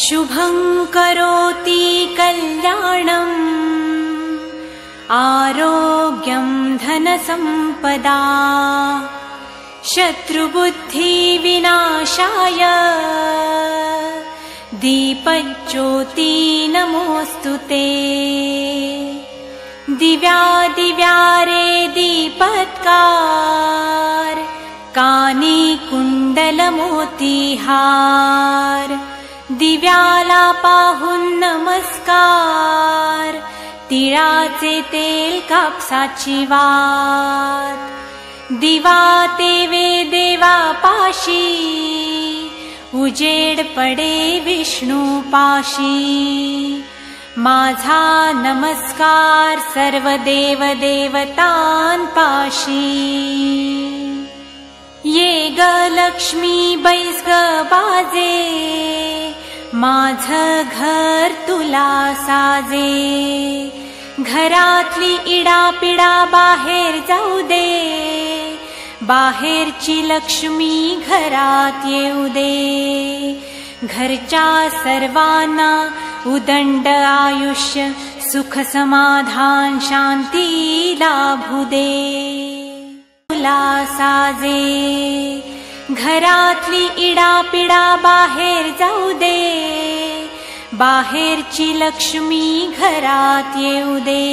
शुभं करोति कल्याणम् आरोग्यं धनसम्पदा शत्रुबुद्धिविनाशाय दीपज्योति नमोऽस्तुते। दिव्या दिव्या रे दीपत्कार कानी कुंडलमोतीहार दिव्याला पाहून नमस्कार तिळाचे तेल कापसाची वात दिवा तेवे देवा पाशी उजेड पडे विष्णू पाशी माझा नमस्कार सर्व देव देवतांपाशी। ये ग लक्ष्मी बैस ग बाजे माझं घर तुला साजे घरातली इडापिडा बाहेर जाऊ दे बाहेरची लक्ष्मी घरात येऊ दे घरच्या सर्वांना उदंड आयुष्य सुख समाधान शांती लाभू दे तुला साजे घरातली इडापिडा बाहेर जाऊ दे बाहेरची लक्ष्मी घरात येऊ दे।